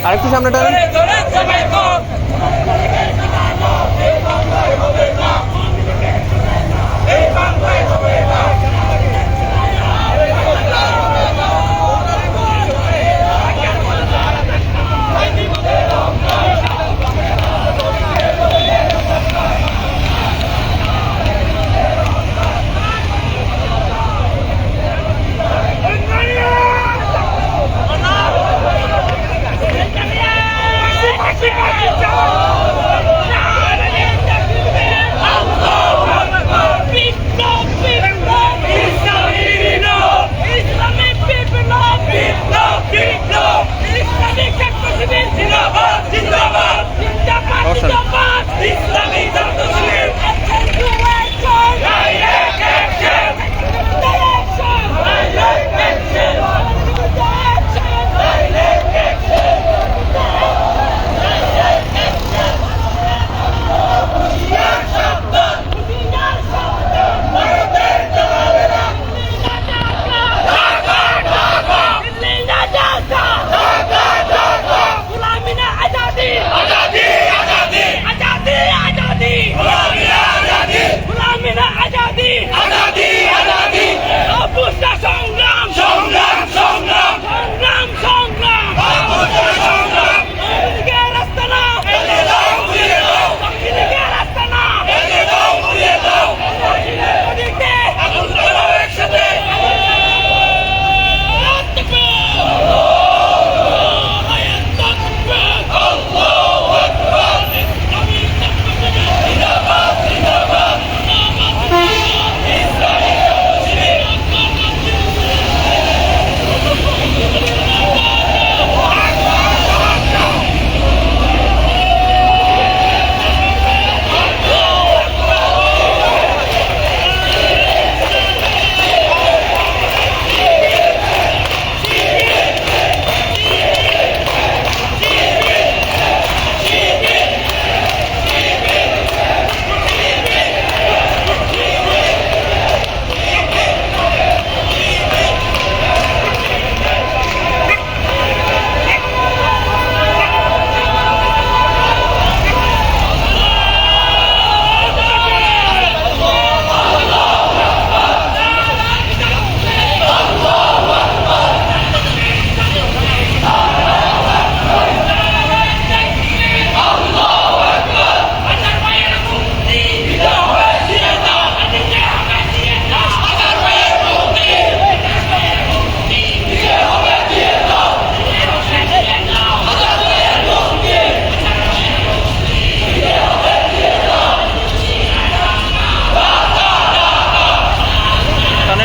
আরেকটু সামনে টানেন।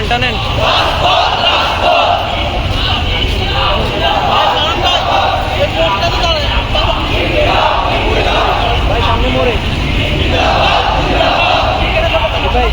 টানেন ভাই, সামনে মোড়ে ভাই।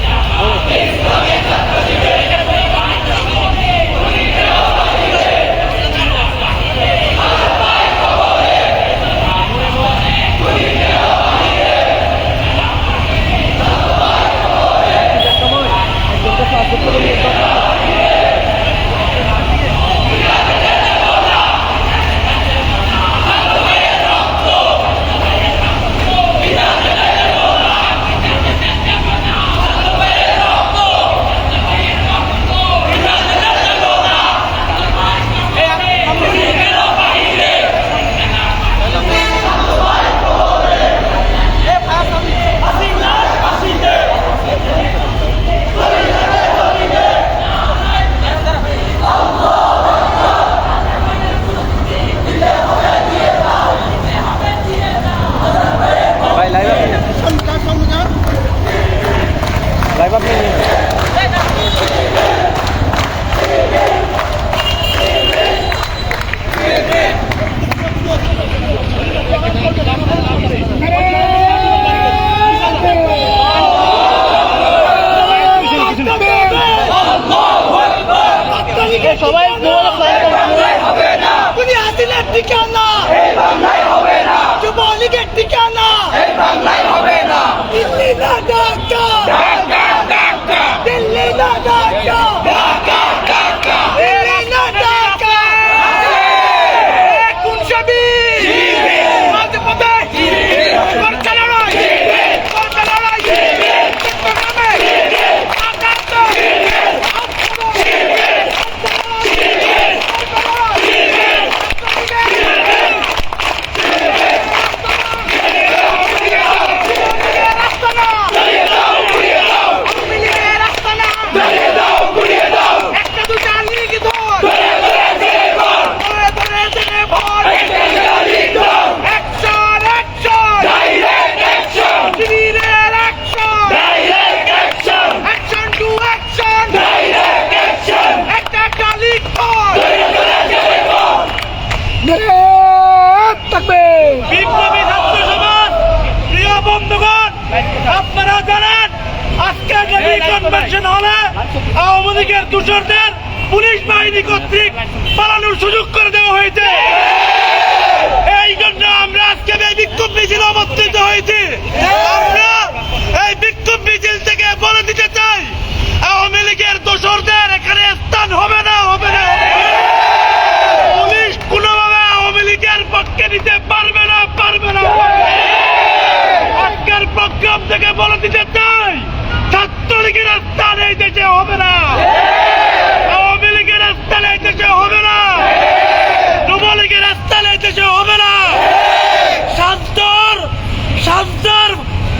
লাইভ আপনি সবাই হাসিনার ঠিকানা হবে না, যুবলীগের ঠিকানা হবে না, দিল্লি না ঢাকা, দিল্লি না ঢাকা, দিল্লি না ঢাকা, কোন সবই থাকবে। বিপ্লবী ছাত্র সমাজ, প্রিয় বন্ধুগণ, আপনারা জানেন আজকে নবী কনভেনশন হলে আওয়ামী লীগের দূষণদের পুলিশ বাহিনী কর্তৃক পালানোর সুযোগ করে দেওয়া হয়েছে। এই জন্য আমরা আজকে এই বিক্ষোভ মিছিল অবস্থিত হয়েছি। আমরা এই বিক্ষোভ মিছিল থেকে বলে দিতে চাই, আওয়ামী লীগের দোসরদের এখানে স্থান হবে না, হবে না। পুলিশ কোনোভাবে আওয়ামী লীগের পক্ষে নিতে পারবে না, পারবে না। আজকের প্রোগ্রাম থেকে বলে দিতে চাই, ছাত্রলীগের স্থান এই দেশে হবে না, আওয়ামী লীগের স্থান এই দেশে হবে না, যুবলীগের স্থান এই দেশে হবে না। শান্তর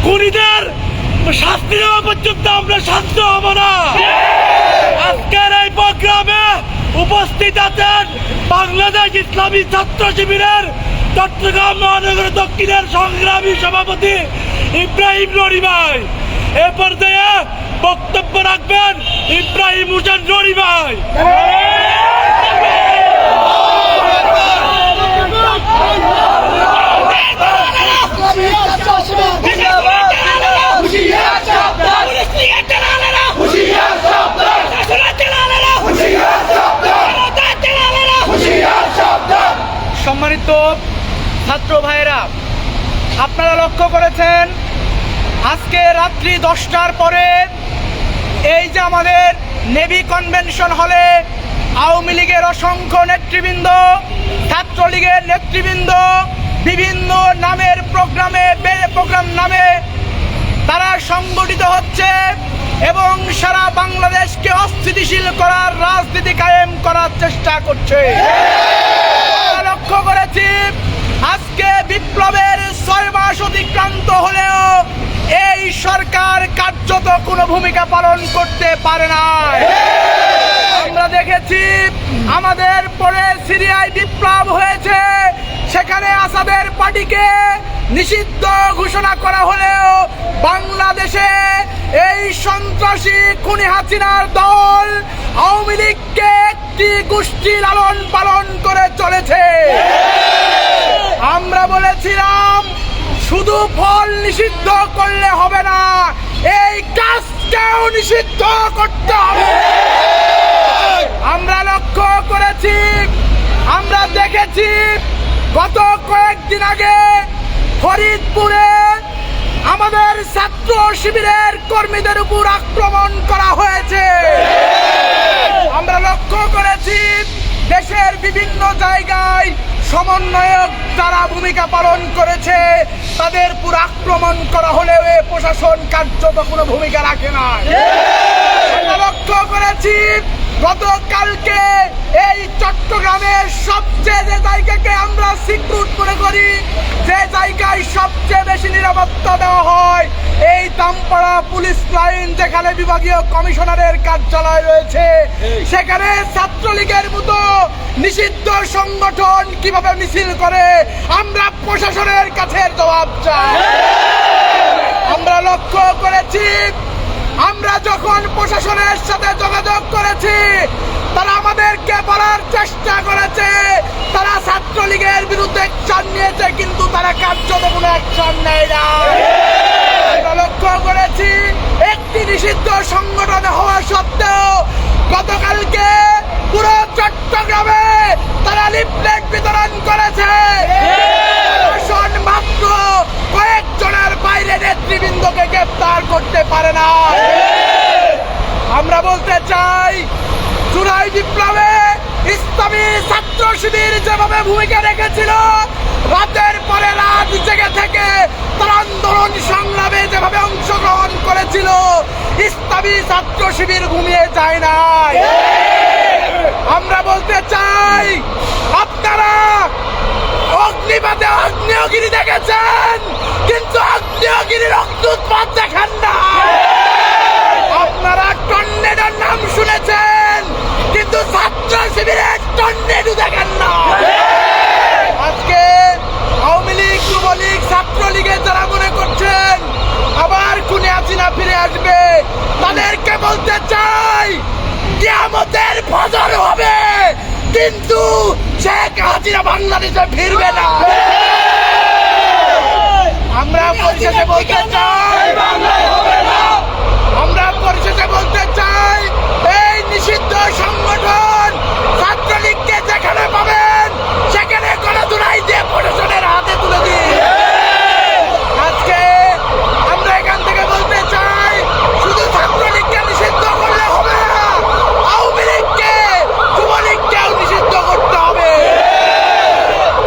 খুনিদের শাস্তি দেওয়া পর্যন্ত আমরা শান্ত হব না। আজকের এই প্রোগ্রামে উপস্থিত আছেন বাংলাদেশ ইসলামী ছাত্র শিবিরের চট্টগ্রাম মহানগর দক্ষিণের সংগ্রামী সভাপতি ইব্রাহিম রনি ভাই। এ পর্যায়ে বক্তব্য রাখবেন ইব্রাহিম হোসেন রনি ভাই। সম্মানিত ছাত্র ভাইয়েরা, আপনারা লক্ষ্য করেছেন আজকে রাত্রি 10টার পরে এই যে আমাদের নেভি কনভেনশন হলে আওয়ামী লীগের অসংখ্য নেতৃবৃন্দ, ছাত্রলীগের নেতৃবৃন্দ বিভিন্ন নামের প্রোগ্রাম নামে তারা সংগঠিত হচ্ছে এবং সারা বাংলাদেশকে অস্থিতিশীল করার রাজনীতি কায়েম করার চেষ্টা করছে। আমরা লক্ষ্য করেছি আজকে বিপ্লবের 6 মাস অতিক্রান্ত হলেও এই সরকার কার্যত কোনো ভূমিকা পালন করতে পারে না। আমরা দেখেছি আমাদের পরে সিরিয়ায় বিপ্লব হয়েছে, সেখানে আসাদের পার্টিকে নিষিদ্ধ ঘোষণা করা হলেও বাংলাদেশে এই সন্ত্রাসী খুনি হাসিনার দল আওয়ামী লীগকে একটি গোষ্ঠী লালন পালন করে চলেছে। আমরা বলেছিলাম শুধু ফল নিষিদ্ধ করলে হবে না, এই কাজটাও নিষিদ্ধ করতে হবে। আমরা লক্ষ্য করেছি, আমরা দেখেছি গত কয়েকদিন আগে ফরিদপুরে আমাদের ছাত্র শিবিরের কর্মীদের উপর আক্রমণ করা হয়েছে। আমরা লক্ষ্য করেছি দেশের বিভিন্ন জায়গায় সমন্বয়ক যারা ভূমিকা পালন করেছে তাদের উপর আক্রমণ করা হলেও প্রশাসন কার্যত কোনো ভূমিকা রাখে না। আমরা লক্ষ্য করেছি গতকালকে এই চট্টগ্রামের সবচেয়ে যে জায়গাকে আমরা সিকিউর মনে করি, যে জায়গায় সবচেয়ে বেশি নিরাপত্তা দেওয়া হয়, এই দামপাড়া পুলিশ লাইন যেখানে বিভাগীয় কমিশনারের কার্যালয় রয়েছে, সেখানে ছাত্রলীগের মতো নিষিদ্ধ সংগঠন কিভাবে মিছিল করে আমরা প্রশাসনের কাছে জবাব চাই। আমরা লক্ষ্য করেছি আমরা যখন প্রশাসনের সাথে যোগাযোগ করেছি তারা আমাদেরকে বলার চেষ্টা করেছে তারা ছাত্রলীগের বিরুদ্ধে অ্যাকশন নিয়েছে, কিন্তু তারা কার্যত কোনো অ্যাকশন নেয় না। আমরা লক্ষ্য করেছি একটি নিষিদ্ধ সংগঠন হওয়া সত্ত্বেও গতকালকে পুরো চট্টগ্রামে তারা লিফলেট বিতরণ করেছে। প্রশাসন মাত্র কয়েকজনের বাইরে নেতৃবৃন্দকে গ্রেফতার করতে পারে না। আমরা বলতে চাই জুলাই বিপ্লবে ইসলামী ছাত্র শিবির যেভাবে ভূমিকা রেখেছিল, রাতের পরে রাত জেগে থেকে তারা আন্দোলন সংগ্রামে যেভাবে অংশগ্রহণ করেছিল, ইসলামী ছাত্র শিবির ঘুমিয়ে যায় নাই। আমরা বলতে চাই আপনারা অগ্নিপাতে আগ্নেয়গিরি দেখেছেন, কিন্তু আগ্নেয়গিরির অগ্নুৎপাত দেখেন না। আপনারা টর্নেডোর নাম শুনেছেন, কিন্তু ছাত্র শিবিরের টর্নেডো দেখেন না। আজকে আওয়ামী লীগ, যুবলীগ, ছাত্রলীগের যারা মনে করছেন আবার খুনি হাসিনা ফিরে আসবে, তাদেরকে বলতে চাই কিয়ামতের ফজর হবে, কিন্তু শেখ হাসিনা বাংলাদেশে ফিরবে না। আমরা পরিশেষে বলতে চাই, আমরা পরিশেষে বলতে চাই, এই নিষিদ্ধ সংগঠন ছাত্রলীগকে যেখানে পাবেন সেখানে গণধোলাই দিয়ে প্রশাসনের হাতে তুলে দিন। আজকে আমরা এখান থেকে বলতে চাই, শুধু ছাত্রলীগকে নিষিদ্ধ করলে হবে না, আওয়ামী লীগকে, যুবলীগকেও নিষিদ্ধ করতে হবে।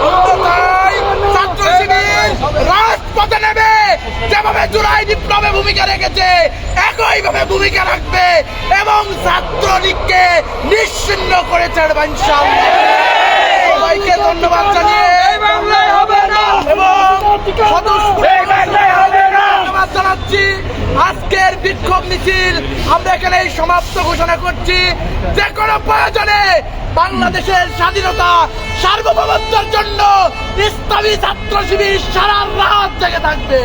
অন্যথায় ছাত্র শিবির রাজপথে নেবে, যেভাবে জুলাই বিপ্লবে ভূমিকা রেখেছে একইভাবে ভূমিকা রাখবে এবং ছাত্রলীগকে নিশ্চিহ্ন করে ছাড়বে ইনশাআল্লাহ। সবাইকে ধন্যবাদ জানিয়ে এবং ধন্যবাদ জানাচ্ছি। আজকের বিক্ষোভ মিছিল আমরা এখানে সমাপ্ত ঘোষণা করছি। যে কোনো প্রয়োজনে বাংলাদেশের স্বাধীনতা সার্বভৌমত্বের জন্য ইসলামী ছাত্র শিবির সারা রাত জেগে থাকবে।